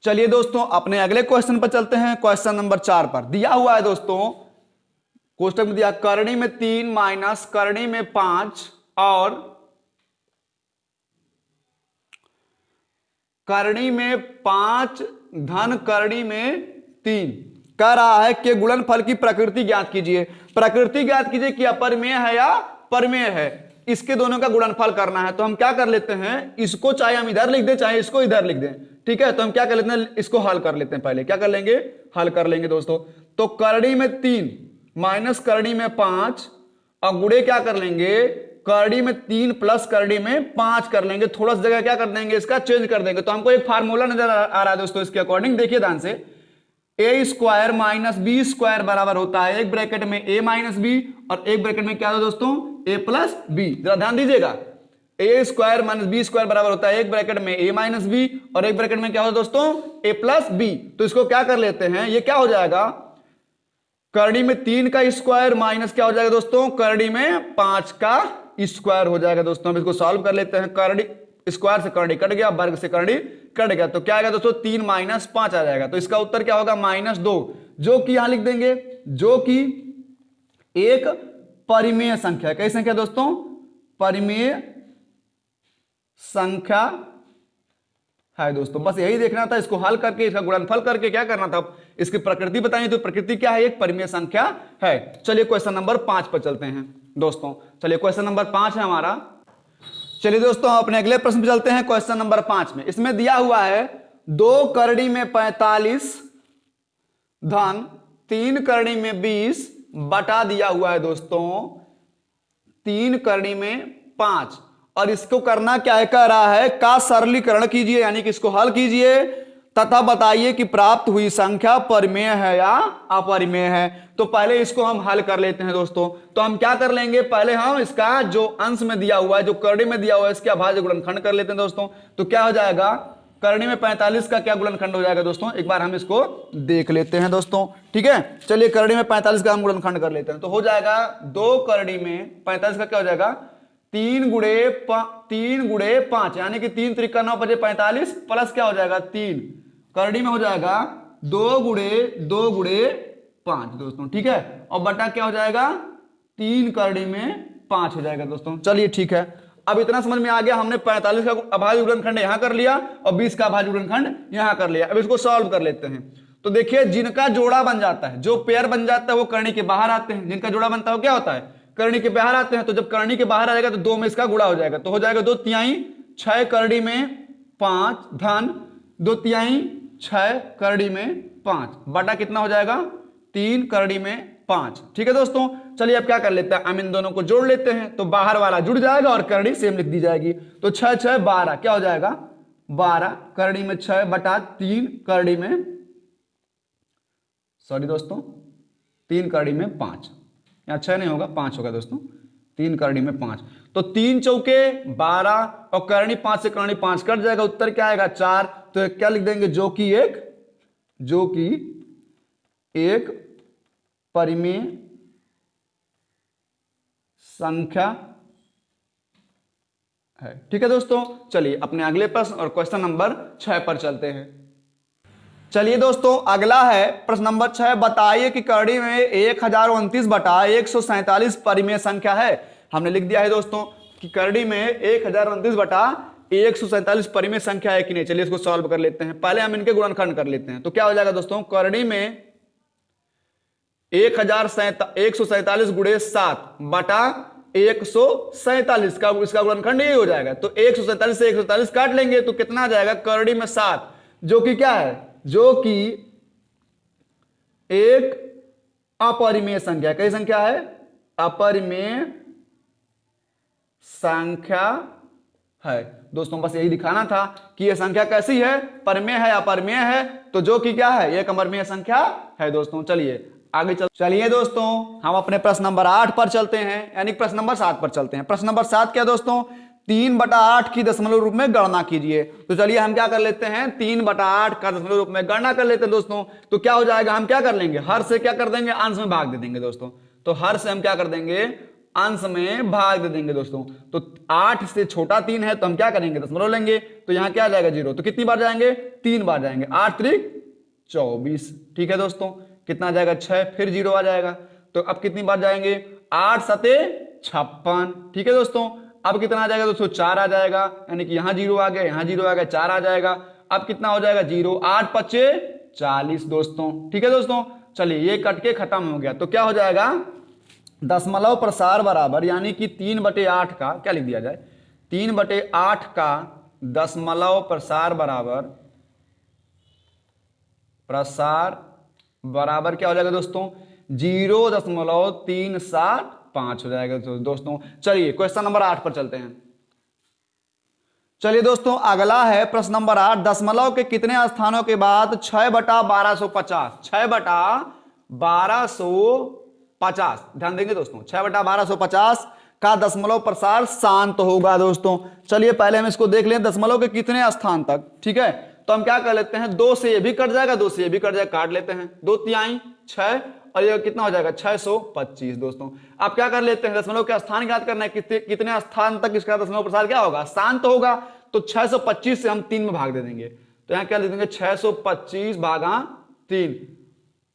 चलिए दोस्तों अपने अगले क्वेश्चन पर चलते हैं। क्वेश्चन नंबर 4 पर दिया हुआ है दोस्तों, कोष्टक में दिया करणी में 3 माइनस करणी में 5 और करणी में 5 धन करणी में 3। कह रहा है कि गुणनफल की प्रकृति ज्ञात कीजिए। प्रकृति ज्ञात कीजिए कि अपरिमेय है या परिमेय है, इसके दोनों का गुणनफल करना है। तो हम क्या कर लेते हैं, इसको चाहे हम इधर लिख दें, चाहे इसको इधर लिख दें, ठीक है। तो हम क्या कर लेते हैं, इसको हल कर लेते हैं। पहले क्या कर लेंगे, हल कर लेंगे दोस्तों। तो करणी में 3 माइनस करणी में 5 और गुणे क्या कर लेंगे, करणी में 3 प्लस करणी में 5 कर लेंगे। थोड़ा सा जगह क्या कर देंगे, इसका चेंज कर देंगे। तो हमको एक फार्मूला नजर आ रहा है दोस्तों, इसके अकॉर्डिंग देखिए ध्यान से। ए स्क्वायर माइनस बी स्क्वायर बराबर होता है, एक ब्रैकेट में ए माइनस बी और एक ब्रैकेट में क्या था दोस्तों, ए प्लस बी। जरा ध्यान दीजिएगा, ए स्क्वायर माइनस बी स्क्वायर बराबर होता है एक ब्रैकेट में ए माइनस बी और एक ब्रैकेट में क्या होता है दोस्तों ए प्लस बी। तो इसको क्या कर लेते हैं, ये क्या हो जाएगा, करड़ी में 3 का स्क्वायर माइनस क्या हो जाएगा दोस्तों, करड़ी में 5 का स्क्वायर हो जाएगा दोस्तों। अब इसको सॉल्व कर लेते हैं, करड़ी स्क्वायर से करड़ी कट गया, वर्ग से करड़ी कट गया, तो क्या आएगा दोस्तों 3 माइनस 5 आ जाएगा। तो इसका उत्तर क्या होगा -2, जो कि यहां लिख देंगे, जो कि एक परिमेय संख्या। कई संख्या दोस्तों, परिमेय संख्या है दोस्तों। बस यही देखना था, इसको हल करके इसका गुणनफल करके क्या करना था, इसकी प्रकृति बताइए। तो प्रकृति क्या है, एक परिमेय संख्या है। चलिए क्वेश्चन नंबर 5 पर चलते हैं दोस्तों। चलिए क्वेश्चन नंबर 5 है हमारा। चलिए दोस्तों अपने अगले प्रश्न पे चलते हैं, क्वेश्चन नंबर 5 में। इसमें दिया हुआ है 2 करड़ी में 45 धन 3 करड़ी में 20 बटा दिया हुआ है दोस्तों 3 करड़ी में 5, और इसको करना क्या है, कह रहा है का सरलीकरण कीजिए, यानी कि इसको हल कीजिए तथा बताइए कि प्राप्त हुई संख्या परिमेय है या अपरिमेय है। तो पहले इसको हम हल कर लेते हैं दोस्तों। तो हम क्या कर लेंगे, पहले हम इसका जो अंश में दिया हुआ है, जो करड़ी में दिया हुआ है, इसके अभाज्य गुणनखंड कर लेते हैं दोस्तों। तो क्या हो जाएगा, करड़ी में 45 का क्या गुणनखंड हो जाएगा दोस्तों, एक बार हम इसको देख लेते हैं दोस्तों। ठीक है, चलिए करड़ी में 45 का हम गुणनखंड कर लेते हैं। तो हो जाएगा 2 करड़ी में 45 का क्या हो जाएगा 3 गुणे 5, यानी कि 3 त्रिका 9 बजे 45 प्लस क्या हो जाएगा 3, करड़ी में हो जाएगा 2 गुणे 5 दोस्तों। ठीक है, और बटा क्या हो जाएगा 3 करड़ी में 5 हो जाएगा दोस्तों। चलिए ठीक है, अब इतना समझ में आ गया, हमने 45 का अभाज्य गुणनखंड यहां कर लिया और 20 का अभाज्य गुणनखंड यहां कर लिया। अब इसको सॉल्व कर लेते हैं। तो देखिए जिनका जोड़ा बन जाता है, जो पेयर बन जाता है वो करनी के बाहर आते हैं, जिनका जोड़ा बनता है वो क्या होता है, करनी के बाहर आते हैं। तो जब करनी के बाहर आएगा तो 2 में इसका गुणा हो जाएगा, तो हो जाएगा 2 तिहाई 6 करड़ी में 5 धन 2 तिहाई 6 करड़ी में 5 बटा कितना हो जाएगा 3 करड़ी में 5। ठीक है दोस्तों, चलिए अब क्या कर लेते हैं, हम इन दोनों को जोड़ लेते हैं। तो बाहर वाला जुड़ जाएगा और करड़ी सेम लिख दी जाएगी। तो 6 6 12 क्या हो जाएगा 12 करड़ी में 6 बटा 3 करड़ी में, सॉरी दोस्तों 3 करड़ी में 5, यहाँ 6 नहीं होगा 5 होगा दोस्तों, 3 करड़ी में 5। तो 3 चौके 12 और करणी 5 से करणी 5 कट जाएगा, उत्तर क्या आएगा 4। तो क्या लिख देंगे, जो कि एक परिमेय संख्या है। ठीक है दोस्तों, चलिए अपने अगले प्रश्न और क्वेश्चन नंबर 6 पर चलते हैं। चलिए दोस्तों अगला है प्रश्न नंबर 6, बताइए कि करड़ी में 1029 बटा 147 परिमेय संख्या है। हमने लिख दिया है दोस्तों कि करड़ी में 1029 बटा 147 परिमेय संख्या है कि नहीं। चलिए इसको सॉल्व कर लेते हैं, पहले हम इनके गुणनखंड कर लेते हैं। तो क्या हो जाएगा दोस्तों, करड़ी में 147 गुणे 7 बटा 147 का इसका गुणनखंड यही हो जाएगा। तो 147 से 147 काट लेंगे तो कितना आ जाएगा, करड़ी में 7, जो कि क्या है, जो कि एक अपरिमेय संख्या। कई संख्या है, अपरिमेय संख्या है दोस्तों। बस यही दिखाना था कि यह संख्या कैसी है, परिमेय है अपरिमेय है। तो जो कि क्या है, एक अपरिमेय संख्या है दोस्तों। चलिए आगे चलिए दोस्तों हम अपने प्रश्न नंबर 8 पर चलते हैं, यानी प्रश्न नंबर 7 पर चलते हैं। प्रश्न नंबर 7 क्या दोस्तों, 3/8 की दशमलव रूप में गणना कीजिए। तो चलिए हम क्या कर लेते हैं, 3/8 का दशमलव रूप में गणना कर लेते हैं दोस्तों। तो क्या हो जाएगा, हम क्या कर लेंगे, हर से क्या कर देंगे, अंश में भाग दे देंगे दोस्तों। तो हर से हम क्या कर देंगे, अंश में भाग दे देंगे दोस्तों। तो 8 से छोटा 3 है तो हम क्या करेंगे, दशमलव लेंगे। तो यहां क्या आ जाएगा 0। तो कितनी बार जाएंगे, 3 बार जाएंगे। 8 त्रिक 24। ठीक है दोस्तों, कितना आ जाएगा 6, फिर 0 आ जाएगा। तो अब कितनी बार जाएंगे, 8 सते 56। ठीक है दोस्तों, अब कितना आ जाएगा दोस्तों, 4 आ जाएगा, यानी कि यहां 0 आ गया, यहां 0 आ गया, 4 आ जाएगा। अब कितना हो जाएगा 0, 8 5 40 दोस्तों। ठीक है दोस्तों, चलिए ये कट के खत्म हो गया। तो क्या हो जाएगा, दशमलव प्रसार बराबर, यानी कि 3/8 का क्या लिख दिया जाए, 3/8 का दशमलव प्रसार बराबर क्या हो जाएगा दोस्तों, 0.375 हो जाएगा दोस्तों। चलिए क्वेश्चन नंबर 8 पर चलते हैं। चलिए दोस्तों अगला है प्रश्न नंबर 8, दशमलव के कितने स्थानों के बाद 6/1250, 6/1250, ध्यान देंगे दोस्तों, 6/1250 का दशमलव प्रसार शांत होगा दोस्तों। चलिए पहले हम इसको देख लें दशमलव के कितने स्थान तक, ठीक है। तो हम क्या कर लेते हैं, 2 से ये भी कट जाएगा, 2 से ये भी कट जाएगा, काट लेते हैं, 2 तिहाई 6 और ये कितना हो जाएगा 625 दोस्तों। आप क्या कर लेते हैं, दशमलव के स्थान ज्ञात करना है, कितने स्थान तक इसका दशमलव प्रसार क्या होगा, शांत होगा। तो 625 से हम 3 में भाग दे देंगे, तो यहाँ क्या लिख देंगे 625 भागा 3,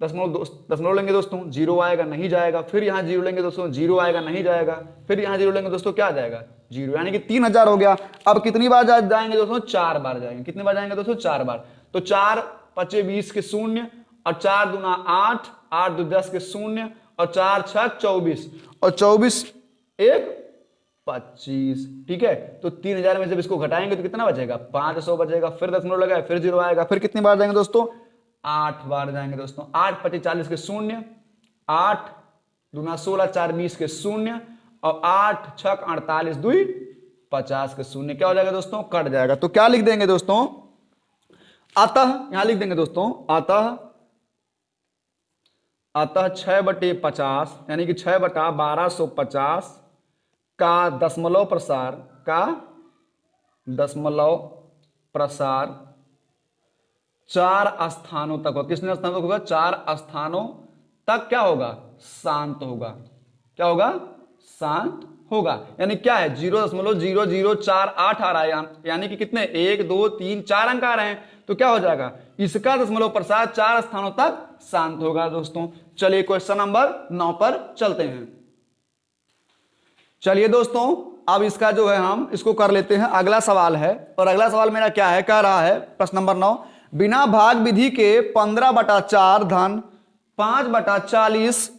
दशमलव लेंगे दोस्तों, 0 आएगा नहीं जाएगा, फिर यहाँ 0 लेंगे दोस्तों, 0 आएगा नहीं जाएगा, फिर यहाँ 0 लेंगे दोस्तों, क्या आ जाएगा 0, यानी कि 3000 हो गया। अब कितनी बार जाएंगे दोस्तों, 4 बार जाएंगे। कितनी बार जाएंगे दोस्तों, 4 बार। तो 4 5 20 के 0 और 4 दूना 8, 8 2 10 के 0 और 4 6 24 और 24 1 25, ठीक है। तो 3000 में जब इसको घटाएंगे तो कितना बचेगा, 500 बचेगा। फिर दशमलव लगाए, फिर 0 आएगा, फिर कितनी बार जाएंगे दोस्तों, 8 बार जाएंगे दोस्तों। 8 25 40 के 0, 8 दूना 16 4 20 के 0 और 8 6 48 2 50 के 0, क्या हो जाएगा दोस्तों, कट जाएगा। तो क्या लिख देंगे दोस्तों, अतः यहां लिख देंगे दोस्तों, अतः 6/50 यानी कि 6/1250 का दशमलव प्रसार 4 स्थानों तक होगा। कितने स्थानों तक होगा, 4 स्थानों तक क्या होगा, शांत होगा। क्या होगा, शांत होगा। यानी क्या है, 0.0048 आ रहा है, यानी कि कितने 1 2 3 4 अंक आ रहे हैं। तो क्या हो जाएगा, इसका दशमलव प्रसार 4 स्थानों तक शांत होगा दोस्तों। चलिए क्वेश्चन नंबर 9 पर चलते हैं। चलिए दोस्तों अब इसका जो है हम इसको कर लेते हैं, अगला सवाल है। और अगला सवाल मेरा क्या है, कह रहा है प्रश्न नंबर 9, बिना भाग विधि के 15/4 धन 5/40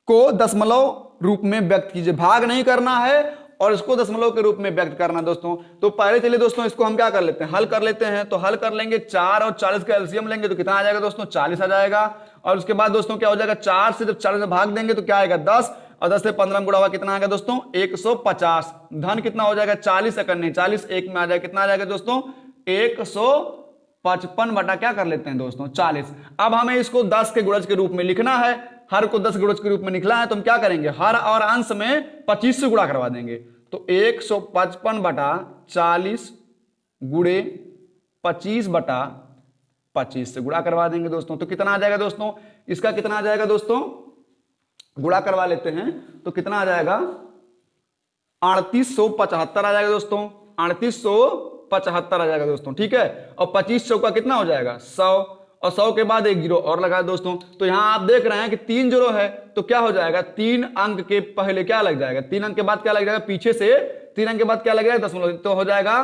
को दशमलव रूप में व्यक्त कीजिए। भाग नहीं करना है और इसको दशमलव के रूप में व्यक्त करना दोस्तों। तो पहले चलिए दोस्तों इसको हम क्या कर लेते हैं, हल कर लेते हैं। तो हल कर लेंगे, 4 और 40 का एलसीएम लेंगे तो कितना आ जाएगा दोस्तों, 40 आ जाएगा। और उसके बाद दोस्तों क्या हो जाएगा, 4 से जब 40 में भाग देंगे तो क्या आएगा 10, और 10 से 15 में गुणा हुआ कितना आएगा दोस्तों 150। धन कितना हो जाएगा 40 सेकंड नहीं 40 एक में आ जाएगा, कितना आ जाएगा दोस्तों 155 बटा क्या कर लेते हैं दोस्तों 40। अब हमें इसको 10 के गुणज के रूप में लिखना है, हर को 10 गुणज के रूप में लिखना है। तो हम क्या करेंगे, हर और अंश में 25 से गुणा करवा देंगे। तो 155 बटा 40 गुणे 25 बटा 25 से गुणा करवा देंगे दोस्तों। तो कितना आ जाएगा दोस्तों, इसका कितना आ जाएगा दोस्तों, गुणा करवा लेते हैं तो कितना आ जाएगा 3875 आ जाएगा दोस्तों, 3875 आ जाएगा दोस्तों, ठीक है। और 25 का कितना हो जाएगा 100, और 100 के बाद एक जीरो और लगा दोस्तों। तो यहां आप देख रहे हैं कि 3 जीरो है, तो क्या हो जाएगा 3 अंक के पहले क्या लग जाएगा, 3 अंक के बाद क्या लग जाएगा, पीछे से 3 अंक के बाद क्या लग जाएगा दशमलव। तो हो जाएगा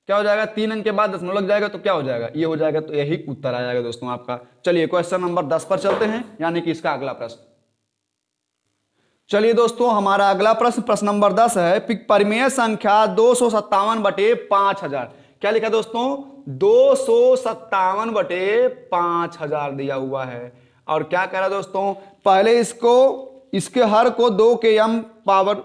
क्या हो जाएगा, 3 अंक के बाद दशमलव लग जाएगा तो क्या हो जाएगा, ये हो जाएगा। तो यही उत्तर आ जाएगा दोस्तों आपका। चलिए क्वेश्चन नंबर 10 पर चलते हैं, यानी कि इसका अगला प्रश्न। चलिए दोस्तों हमारा अगला प्रश्न प्रश्न नंबर 10 है, परिमेय संख्या 257/5000। क्या लिखा दोस्तों 257/5000 दिया हुआ है। और क्या कह रहा दोस्तों, पहले इसके हर को 2 के m पावर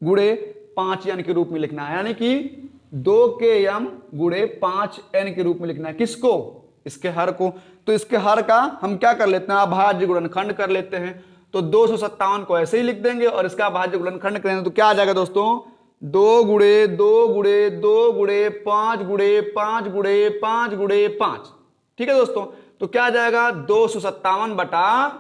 गुणे 5n के रूप में लिखना है, यानी कि 2 के m गुणे 5n के रूप में लिखना है। किसको, इसके हर को। तो इसके हर का हम क्या कर लेते हैं, अभाज्य गुणनखंड कर लेते हैं। तो 257 को ऐसे ही लिख देंगे और इसका अभाज्य गुणनखंड करेंगे तो क्या आ जाएगा दोस्तों 2 गुणे 2 गुणे 2 गुणे 5 गुणे 5 गुणे 5 गुणे 5, ठीक है दोस्तों। तो क्या आ जाएगा 257 बटा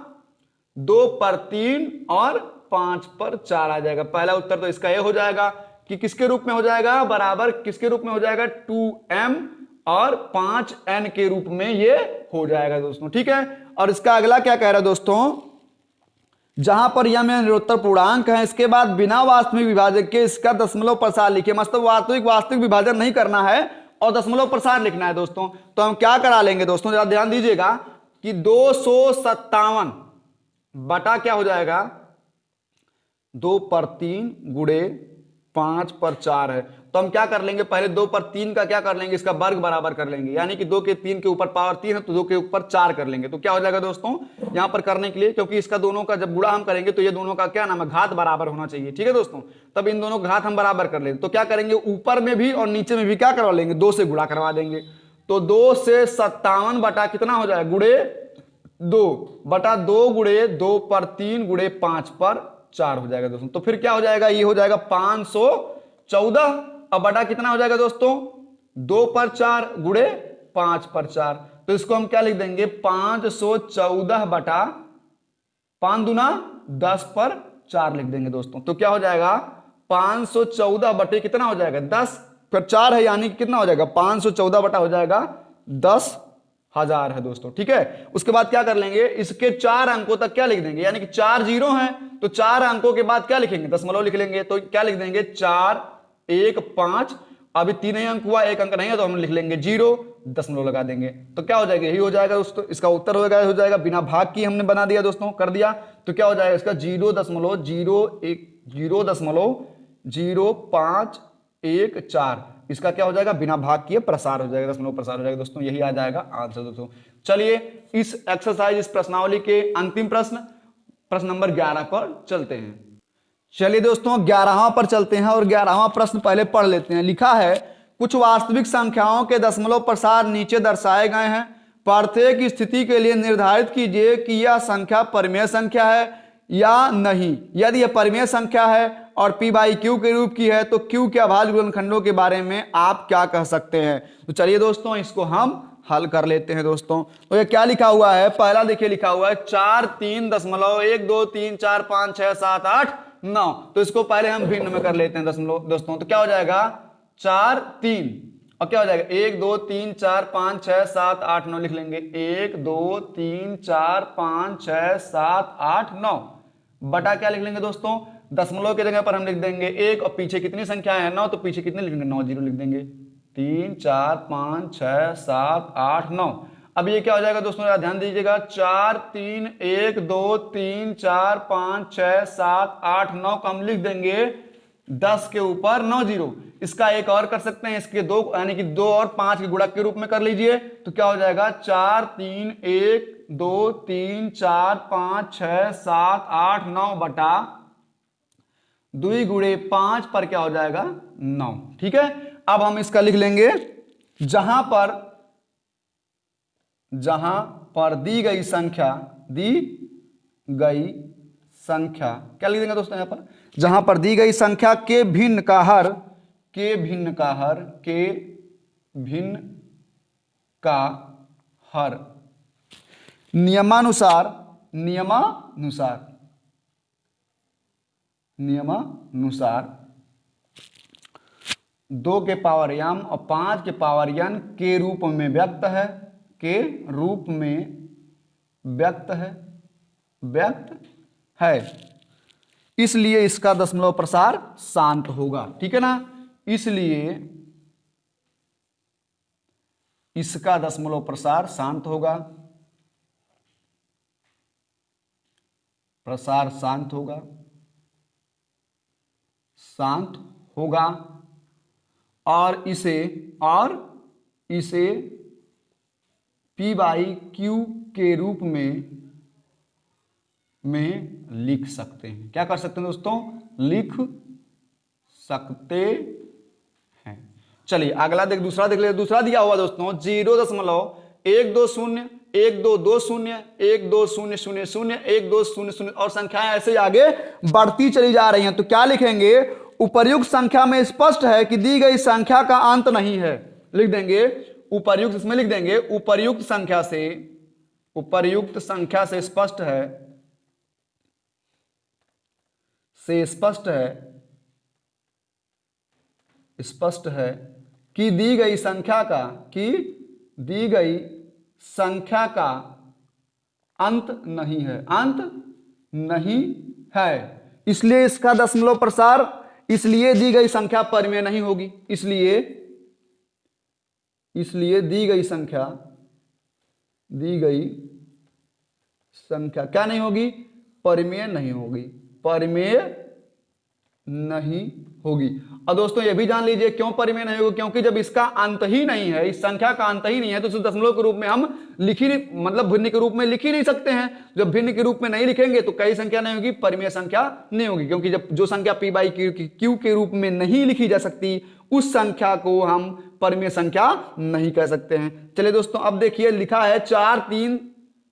2 पर 3 और 5 पर 4 आ जाएगा। पहला उत्तर तो इसका ये हो जाएगा कि किसके रूप में हो जाएगा, बराबर किसके रूप में हो जाएगा 2m और 5n के रूप में ये हो जाएगा दोस्तों, ठीक है। और इसका अगला क्या कह रहा है दोस्तों, जहां पर यह निरुत्तर पूर्णांक है, इसके बाद बिना वास्तविक विभाजक के इसका दशमलव प्रसार लिखिए। मतलब वास्तविक विभाजन नहीं करना है और दशमलव प्रसार लिखना है दोस्तों। तो हम क्या करा लेंगे दोस्तों, जरा ध्यान दीजिएगा कि 257 बटा क्या हो जाएगा 2 पर 3 गुणे 5 पर 4 है। तो हम क्या कर लेंगे, पहले 2 पर 3 का क्या कर लेंगे, इसका वर्ग बराबर कर लेंगे, यानी कि 2 के 3 के ऊपर पावर 3 है तो 2 के ऊपर 4 कर लेंगे। तो क्या हो जाएगा दोस्तों यहां पर करने के लिए, क्योंकि इसका दोनों का जब गुणा हम करेंगे तो ये दोनों का क्या नाम है, घात बराबर होना चाहिए, ठीक है दोस्तों। तब इन दोनों घात हम बराबर कर लेंगे। तो क्या करेंगे, ऊपर में भी और नीचे में भी क्या करवा लेंगे, 2 से गुणा करवा देंगे। तो 2 से 57 बटा कितना हो जाएगा गुणे 2 बटा 2 गुणे 2 पर 3 गुणे 5 पर 4 हो जाएगा दोस्तों। तो फिर क्या हो जाएगा, ये हो जाएगा 514 अब बटा कितना हो जाएगा दोस्तों, 2 पर 4 गुणे 5 पर 4। तो इसको हम क्या लिख देंगे, 514 बटा 5 दूना 10 पर 4 लिख देंगे दोस्तों। तो क्या हो जाएगा 514 बटे कितना हो जाएगा 10 फिर 4 है, यानी कितना हो जाएगा 514 बटा हो जाएगा 10,000 है दोस्तों। ठीक है, उसके बाद क्या कर लेंगे, इसके 4 अंकों तक क्या लिख देंगे, यानी कि 4 जीरो हैं तो 4 अंकों के बाद क्या लिखेंगे, दशमलव लिख लेंगे। तो क्या लिख देंगे 4 1 5, अभी 3 ही अंक हुआ, 1 अंक नहीं है तो हम लिख लेंगे 0, दशमलव लगा देंगे। तो क्या हो जाएगा, यही हो जाएगा दोस्तों, इसका उत्तर हो जाएगा बिना भाग की हमने बना दिया दोस्तों, कर दिया। तो क्या हो जाएगा इसका 0.0514, इसका क्या हो जाएगा, बिना भाग किए प्रसार हो जाएगा, दशमलव प्रसार हो जाएगा दोस्तों। यही आ जाएगा आंसर दोस्तों। चलिए इस एक्सरसाइज, इस प्रश्नावली के अंतिम प्रश्न नंबर 11 पर चलते हैं। चलिए दोस्तों 11वां पर चलते हैं और 11वां प्रश्न पहले पढ़ लेते हैं। लिखा है कुछ वास्तविक संख्याओं के दशमलव प्रसार नीचे दर्शाए गए हैं। प्रत्येक स्थिति के लिए निर्धारित कीजिए कि यह संख्या परिमेय संख्या है या नहीं। यदि यह परिमेय संख्या है और p बाई क्यू के रूप की है तो q के अभाज्य गुणनखंडों के बारे में आप क्या कह सकते हैं। तो चलिए दोस्तों इसको हम हल कर लेते हैं दोस्तों। तो ये क्या लिखा हुआ है, पहला देखिए लिखा हुआ है 4 3 दशमलव 1 2 3 4 5 6 7 8 9। तो इसको पहले हम भिन्न में कर लेते हैं दशमलव दोस्तों। तो क्या हो जाएगा 4 3 और क्या हो जाएगा 1 2 3 4 5 6 7 8 9 लिख लेंगे 1 2 3 4 5 6 7 8 9 बटा क्या लिख लेंगे दोस्तों, दशमलव की जगह पर हम लिख देंगे 1 और पीछे कितनी संख्या है 9, तो पीछे कितने लिखेंगे 9 जीरो लिख देंगे 3 4 5 6 7 8 9। अब ये क्या हो जाएगा दोस्तों, ध्यान दीजिएगा 4 3 1 2 3 4 5 6 7 8 9 को हम लिख देंगे 10 के ऊपर 9 जीरो। इसका एक और कर सकते हैं, इसके 2 यानी कि 2 और 5 के गुणक के रूप में कर लीजिए। तो क्या हो जाएगा 4 3 1 2 3 4 5 6 7 8 9 बटा 2 गुणे 5 पर क्या हो जाएगा 9। ठीक है, अब हम इसका लिख लेंगे जहां पर दी गई संख्या क्या लिख देंगे दोस्तों, यहां पर जहां पर दी गई संख्या के भिन्न का हर नियमानुसार 2 के पावर m और 5 के पावर n के रूप में व्यक्त है, इसलिए इसका दशमलव प्रसार शांत होगा। ठीक है ना, इसलिए इसका दशमलव प्रसार शांत होगा, और इसे p बाई क्यू के रूप में लिख सकते हैं। क्या कर सकते हैं दोस्तों, लिख सकते हैं। चलिए अगला दूसरा देख ले। दूसरा दिया हुआ दोस्तों 0.120 1220 1200 1200 और संख्याएं ऐसे आगे बढ़ती चली जा रही हैं। तो क्या लिखेंगे, उपर्युक्त संख्या में स्पष्ट है कि दी गई संख्या का अंत नहीं है। लिख देंगे उपर्युक्त, इसमें लिख देंगे उपर्युक्त संख्या से स्पष्ट है कि दी गई संख्या का अंत नहीं है, इसलिए इसका दशमलव प्रसार, इसलिए दी गई संख्या परिमेय नहीं होगी। इसलिए दी गई संख्या क्या नहीं होगी, परिमेय नहीं होगी। और दोस्तों ये भी जान लीजिए क्यों परिमेय नहीं होगी, क्योंकि जब इसका अंत ही नहीं है, इस संख्या का अंत ही नहीं है, तो इसे दशमलव के रूप में हम भिन्न के रूप में लिख ही नहीं सकते हैं। जब भिन्न के रूप में नहीं लिखेंगे तो कई संख्या नहीं होगी, परिमेय संख्या नहीं होगी, क्योंकि जब जो संख्या p बाई क्यू के रूप में नहीं लिखी जा सकती उस संख्या को हम परिमेय संख्या नहीं कह सकते हैं। चलिए दोस्तों अब देखिए लिखा है 4 3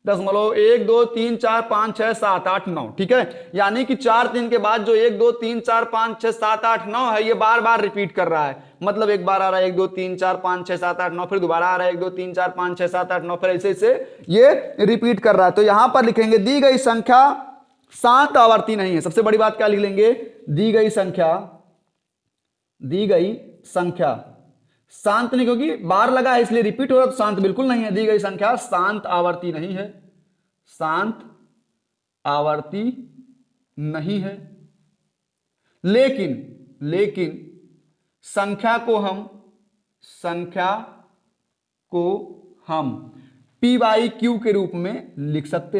दशमलव 1 2 3 4 5 6 7 8 9, ठीक है। यानी कि 4 3 के बाद जो 1 2 3 4 5 6 7 8 9 है, ये बार बार रिपीट कर रहा है। मतलब एक बार आ रहा है 1 2 3 4 5 6 7 8 9, फिर दोबारा आ रहा है 1 2 3 4 5 6 7 8 9, फिर ऐसे ऐसे ये रिपीट कर रहा है। तो यहां पर लिखेंगे दी गई संख्या शांत आवर्ती नहीं है। सबसे बड़ी बात क्या लिख लेंगे, दी गई संख्या शांत नहीं, क्योंकि बार लगा है इसलिए रिपीट हो रहा, तो शांत बिल्कुल नहीं है। दी गई संख्या शांत आवर्ती नहीं है, शांत आवर्ती नहीं है। लेकिन संख्या को हम पी बाई क्यू के रूप में लिख सकते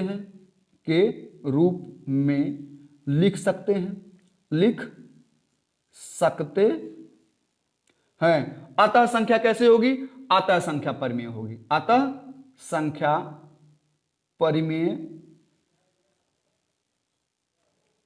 हैं, अतः संख्या कैसे होगी, अतः संख्या परिमेय होगी, अतः संख्या परिमेय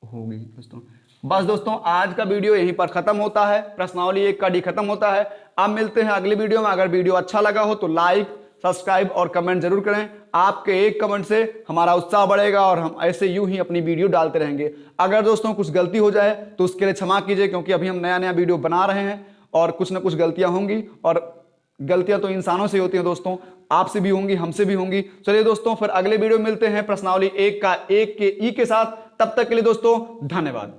होगी दोस्तों। बस दोस्तों आज का वीडियो यहीं पर खत्म होता है, प्रश्नावली 1 का डी खत्म होता है। अब मिलते हैं अगली वीडियो में। अगर वीडियो अच्छा लगा हो तो लाइक, सब्सक्राइब और कमेंट जरूर करें। आपके एक कमेंट से हमारा उत्साह बढ़ेगा और हम ऐसे यूं ही अपनी वीडियो डालते रहेंगे। अगर दोस्तों कुछ गलती हो जाए तो उसके लिए क्षमा कीजिए, क्योंकि अभी हम नया वीडियो बना रहे हैं और कुछ ना कुछ गलतियां होंगी, और गलतियां तो इंसानों से होती हैं दोस्तों, आपसे भी होंगी, हमसे भी होंगी। चलिए दोस्तों फिर अगले वीडियो मिलते हैं प्रश्नावली 1 का 1 के ई के साथ। तब तक के लिए दोस्तों धन्यवाद।